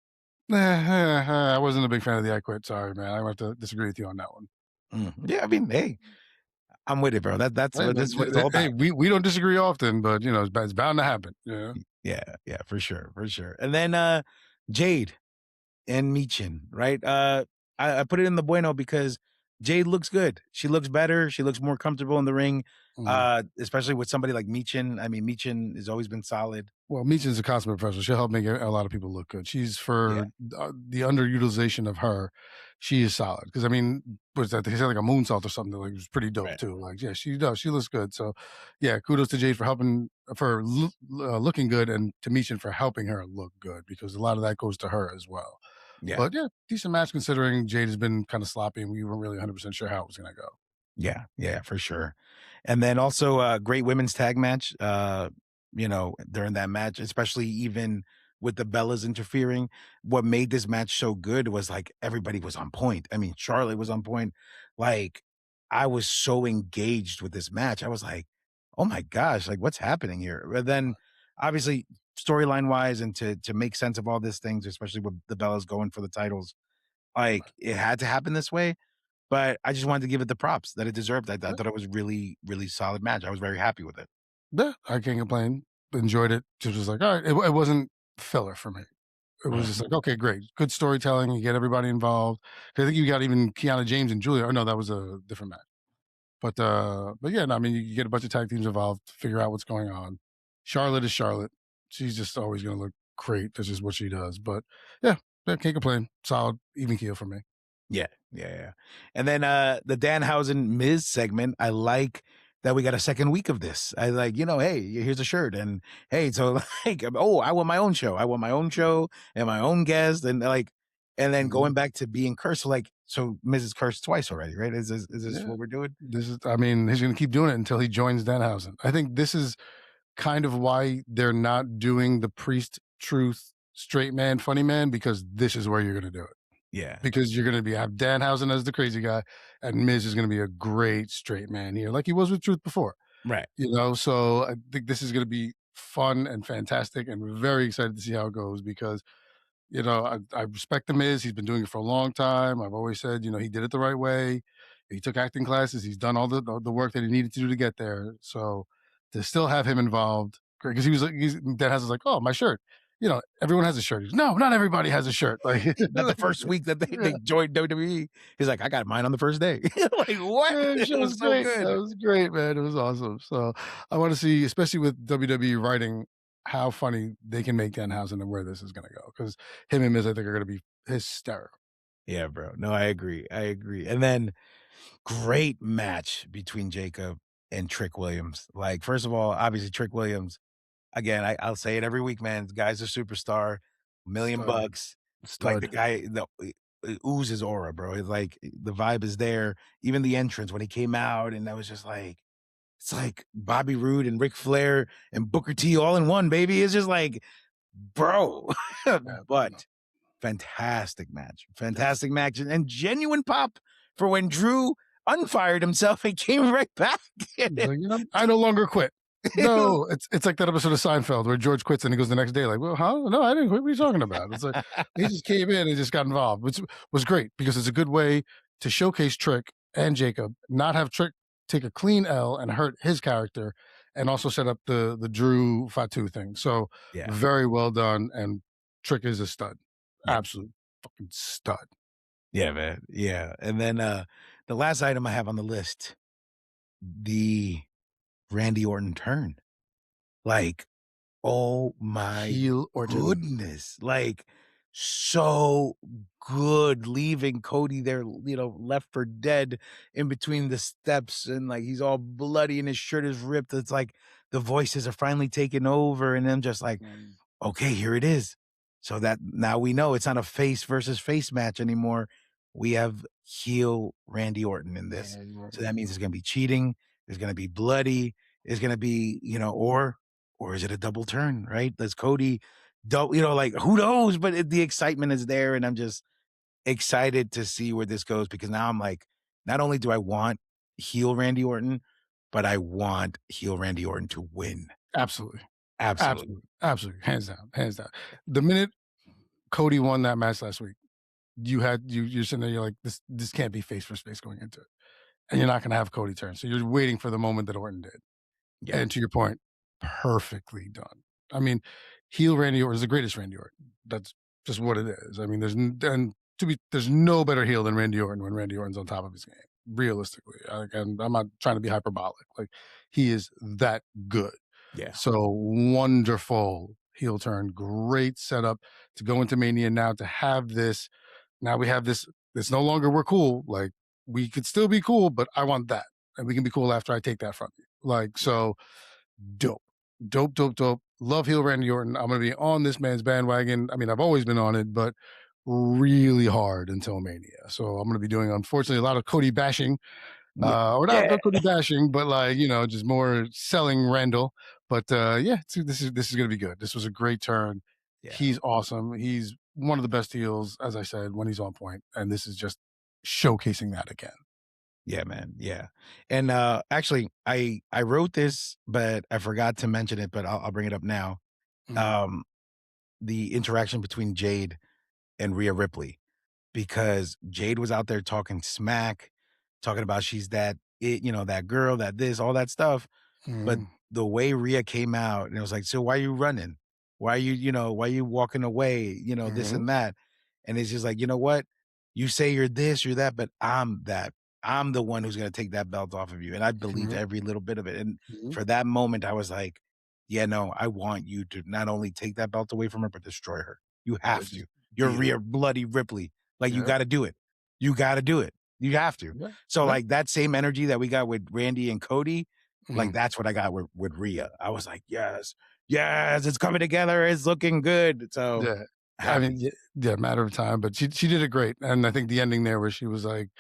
I wasn't a big fan of the I quit. Sorry, man. I have to disagree with you on that one. Yeah, I mean, hey, I'm with it, bro. Hey, That's what it's all hey, about. we don't disagree often, but it's bound to happen. Yeah. Yeah, yeah, for sure, for sure. And then Jade and Michin, right? I put it in the bueno because Jade looks good. She looks better. She looks more comfortable in the ring, Mhm. especially with somebody like Michin. I mean, Michin has always been solid. Well, Meechin's a consummate professional. She'll help make a lot of people look good. She's Yeah, for the underutilization of her. She is solid because I mean, was that they said like a moonsault or something? Like it was pretty dope right. too. Like yeah, she does. She looks good. So yeah, kudos to Jade for helping looking good, and to Meechin for helping her look good because a lot of that goes to her as well. Yeah, But yeah, decent match considering Jade has been kind of sloppy and we weren't really 100% sure how it was going to go. yeah, yeah, for sure. And then also a great women's tag match. During that match, especially even with the Bellas interfering. What made this match so good was, like, everybody was on point. I mean, Charlotte was on point. Like, I was so engaged with this match. I was like, "Oh my gosh, like, what's happening here?" But then, obviously, storyline-wise and to make sense of all these things, especially with the Bellas going for the titles, like, it had to happen this way, but I just wanted to give it the props that it deserved. I thought it was really, really solid match. I was very happy with it. Yeah, I can't complain. Enjoyed it. Just was like, all right. It wasn't filler for me. It was just like, okay, great, good storytelling. You get everybody involved. 'Cause I think you got even Kiana James and Julia. Oh no, that was a different match. But yeah, no, I mean, you get a bunch of tag teams involved, figure out what's going on. Charlotte is Charlotte. She's just always going to look great. That's just what she does. But yeah, yeah, can't complain. Solid, even keel for me. Yeah, yeah, yeah. And then the Danhausen Miz segment, I like that we got a second week of this. I like, hey, here's a shirt, and hey, so like, oh, I want my own show. I want my own show and my own guest, and like, and then Mhm. going back to being cursed. So like, so Mrs. Cursed twice already, right? Is this Yeah, what we're doing? this is. I mean, he's going to keep doing it until he joins Danhausen. I think this is kind of why they're not doing the priest truth straight man funny man, because this is where you're going to do it, Yeah, because you're going to be have Danhausen as the crazy guy, and Miz is going to be a great straight man here, like he was with Truth before. right. So I think this is going to be fun and fantastic, and we're very excited to see how it goes, because I respect him. He's been doing it for a long time. I've always said, he did it the right way. He took acting classes. He's done all the work that he needed to do to get there. So to still have him involved, great, because he was like, Dad has like, oh, my shirt. Everyone has a shirt. No, not everybody has a shirt. Like, Not the first week that they yeah, joined WWE. He's like, I got mine on the first day. Like what? yeah, It shit was was so great. That good. was great, man. It was awesome. So I want to see, especially with WWE writing, how funny they can make Danhausen and where this is going to go. Because him and Miz, I think, are going to be hysterical. Yeah, bro. No, I agree. I agree. And then great match between Jacob and Trick Williams. Like, first of all, obviously Trick Williams, again, I'll say it every week, man. The guy's a superstar, million Stud, bucks. Like the stud. guy, it oozes aura, bro. It's like the vibe is there. Even the entrance when he came out, and I was just like, it's like Bobby Roode and Ric Flair and Booker T all in one, baby. It's just like, bro. Yeah, no, But yes. fantastic match, and genuine pop for when Drew unfired himself and came right back. He's like, I no longer quit. It was No, it's like that episode of Seinfeld where George quits and he goes the next day, like, well, huh? No, I didn't quit. What are you talking about? It's like he just came in and just got involved, which was great because it's a good way to showcase Trick and Jacob, not have Trick take a clean L and hurt his character, and also set up the Drew Fatu thing. So yeah, very well done. And Trick is a stud, yeah, absolute fucking stud. yeah, man, yeah. And then the last item I have on the list, the Randy Orton turn. Like, oh my Heel Orton. goodness. Like, so good leaving Cody there, left for dead in between the steps, and, like, he's all bloody and his shirt is ripped. It's like the voices are finally taking over, and I'm just like, Mm. "Okay, here it is." So that now we know it's not a face versus face match anymore. We have heel Randy Orton in this. Randy So that Orton. means it's gonna be cheating, there's gonna be bloody, it's gonna be, or is it a double turn, right? Does Cody like, who knows? But the excitement is there, and I'm just excited to see where this goes because now I'm like, not only do I want heel Randy Orton, but I want heel Randy Orton to win. Absolutely. Absolutely. Absolutely, absolutely, hands down, hands down. The minute Cody won that match last week, you're sitting there, you're like, this can't be face for face going into it, and you're not gonna have Cody turn, so you're waiting for the moment that Orton did, Yeah. and to your point, perfectly done. I mean, heel Randy Orton is the greatest Randy Orton. That's just what it is. I mean, there's no better heel than Randy Orton when Randy Orton's on top of his game. Realistically, and I'm not trying to be hyperbolic. Like he is that good. Yeah. So wonderful heel turn, great setup to go into Mania now to have this. Now we have this. It's no longer we're cool. Like we could still be cool, but I want that, and we can be cool after I take that from you. Like so, dope, dope, dope, dope. Love heel Randy Orton. I'm gonna be on this man's bandwagon. I mean, I've always been on it, but really hard until Mania. So I'm gonna be doing, unfortunately, a lot of Cody bashing Yeah. or not Yeah. no Cody bashing, but like just more selling Randall. But yeah, this is going to be good. This was a great turn. Yeah. He's awesome. He's one of the best heels, as I said, when he's on point, and this is just showcasing that again. Yeah, man. Yeah. And actually I wrote this, but I forgot to mention it, but I'll bring it up now. Mhm, Um the interaction between Jade and Rhea Ripley, because Jade was out there talking smack, talking about she's that it, that girl, that this, all that stuff. But mhm, the way Rhea came out and it was like, "So why are you running? Why are why are you walking away? This mhm. and that." And it's just like, "You know what? You say you're this, you're that, but I'm that. I'm the one who's gonna take that belt off of you." And I believed Mhm, every little bit of it. And mhm. for that moment, I was like, "Yeah, no, I want you to not only take that belt away from her, but destroy her. You Yeah, have just to. You're beat her. Rhea Bloody Ripley. Like, you Yep, gotta do it. You gotta do it. You have to." yep, So, yep. like, that same energy that we got with Randy and Cody, like, Mhm. that's what I got with Rhea. I was like, "Yes, yes, it's coming together, it's looking good." So, Yeah. I mean, happy. yeah, matter of time, but she did it great, and I think the ending there where she was like,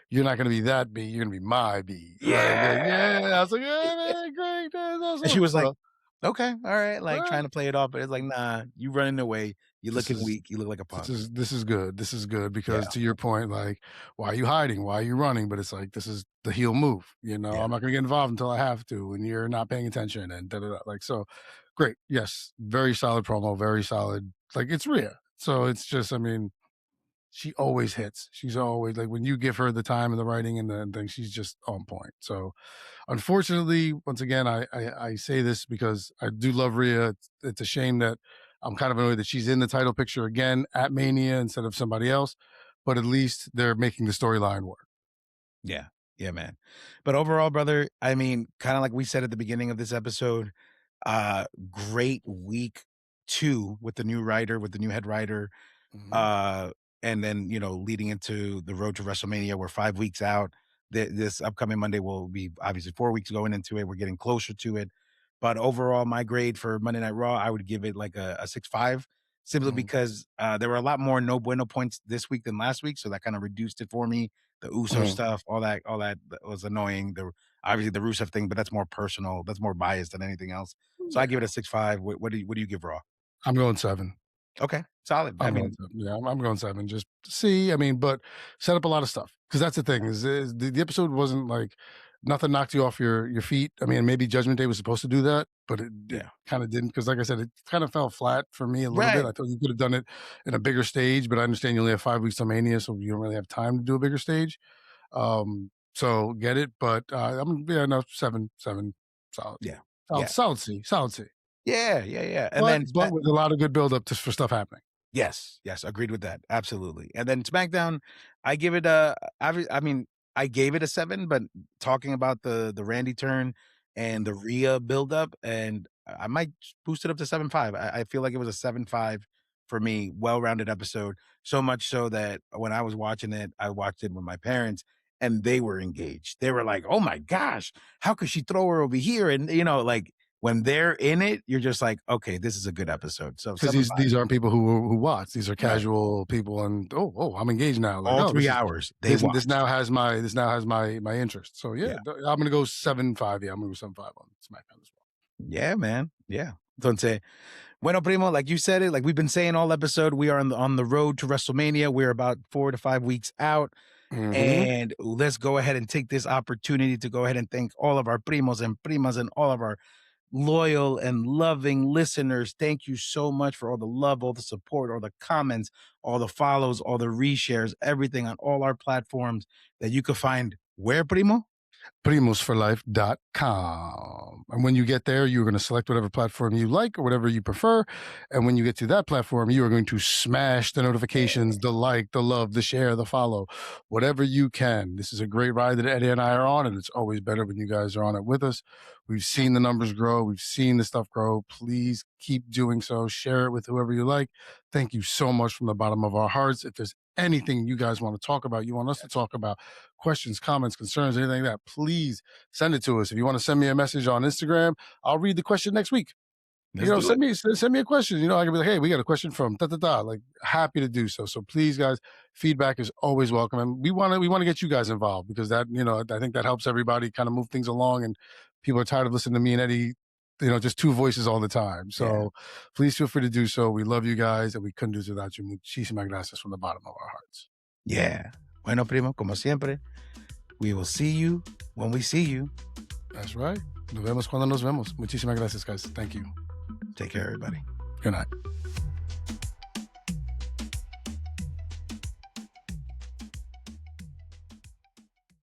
"You're not gonna be that B, you're gonna be my B." Like, Yeah! yeah, I was like, "Yeah, man, great, that's And she awesome." was like, So, "Okay, alright," like, well, trying to play it off, but it's like, mm, "Nah, you running away, you this looking is weak, you look like a this punk." is this is good. This is good because Yeah, to your point, like, why are you hiding? Why are you running? But it's like this is the heel move. yeah, I'm not gonna get involved until I have to, and you're not paying attention, and da da da. Like so, great. Yes, very solid promo. Very solid. Like it's Rhea. So it's just, I mean, she always hits. She's always like when you give her the time and the writing and the thing, she's just on point. So unfortunately, once again, I say this because I do love Rhea. It's a shame that I'm kind of annoyed that she's in the title picture again at Mania instead of somebody else. But at least they're making the storyline work. yeah, yeah, man. But overall, brother, I mean, kinda like we said at the beginning of this episode, great week 2 with the new writer, with the new head writer. Mhm, Uh, and then, leading into the road to WrestleMania, we're 5 weeks out. This upcoming Monday will be obviously 4 weeks going into it. We're getting closer to it. But overall, my grade for Monday Night Raw, I would give it like a 6.5, simply mhm, because there were a lot more no bueno points this week than last week. So that kind of reduced it for me. The Uso mhm. stuff, all that was annoying. Obviously the Rusev thing, but that's more personal. That's more biased than anything else. So I give it a Yeah, 6.5. What do you give Raw? I'm going 7. Okay, solid. I I'm going mean, 7. Yeah, I'm going 7 just to see. I mean, but set up a lot of stuff because that's the thing is the episode wasn't like nothing knocked you off your feet. I mean, maybe Judgment Day was supposed to do that, but it yeah. kind of didn't because, like I said, it kind of fell flat for me a little bit. Right. I thought you could have done it in a bigger stage, but I understand you only have 5 weeks to Mania, so you don't really have time to do a bigger stage. So get it, but I'm yeah, no 7, solid, Yeah. solid, Yeah. solid C, Yeah, yeah, yeah, and but then but with a lot of good build up to for stuff happening. yes, yes, agreed with that, absolutely, and then SmackDown, I give it I mean, I gave it a 7, but talking about the Randy turn and the Mhm. Rhea buildup, and I might boost it up to 7.5. I feel like it was a 7.5 for me, well-rounded episode, so much so that when I was watching it, I watched it with my parents, and they were engaged. They were like, "Oh my gosh, how could she throw her over here?" And, like, when they're in it, you're just like, "Okay, this is a good episode." So 'Cause 7.5. these aren't people who watch. These are Right. casual people and, "Oh, I'm engaged now." Like, All "Oh, 3 hours, they this now watched. has my interest." So, yeah, Yeah. I'm gonna go 7.5. Yeah, I'm gonna go 7.5 on SmackDown as well. Yeah, man. Yeah. Entonces, bueno, primo, like you said it, like we've been saying all episode, we are on the road to WrestleMania. We're about 4 to 5 weeks out, Mhm. and let's go ahead and take this opportunity to go ahead and thank all of our primos and primas and all of our loyal and loving listeners. Thank you so much for all the love, all the support, all the comments, all the follows, all the reshares, everything on all our platforms that you could find where, primo? Primosforlife.com. And when you get there, you're going to select whatever platform you like or whatever you prefer. And when you get to that platform, you are going to smash the notifications, the like, the love, the share, the follow, whatever you can. This is a great ride that Eddie and I are on, and it's always better when you guys are on it with us. We've seen the numbers grow, we've seen the stuff grow. Please keep doing so. Share it with whoever you like. Thank you so much from the bottom of our hearts. If there's anything you guys want to talk about, you want us to Yes. talk about, questions, comments, concerns, anything like that, please send it to us. If you want to send me a message on Instagram, I'll read the question next week. Let's do it. Send me a question. I can be like, hey, we got a question from da da da. Like, happy to do so. So please, guys, feedback is always welcome, and we want to get you guys involved because that I think that helps everybody kind of move things along. And people are tired of listening to me and Eddie just two voices all the time. Yeah. So please feel free to do so. We love you guys, and we couldn't do this without you. Muchísimas gracias from the bottom of our hearts. Yeah. Bueno, primo, como siempre, we will see you when we see you. That's right. Nos vemos cuando nos vemos. Muchísimas gracias, guys. Thank you. Take care, everybody. Good night.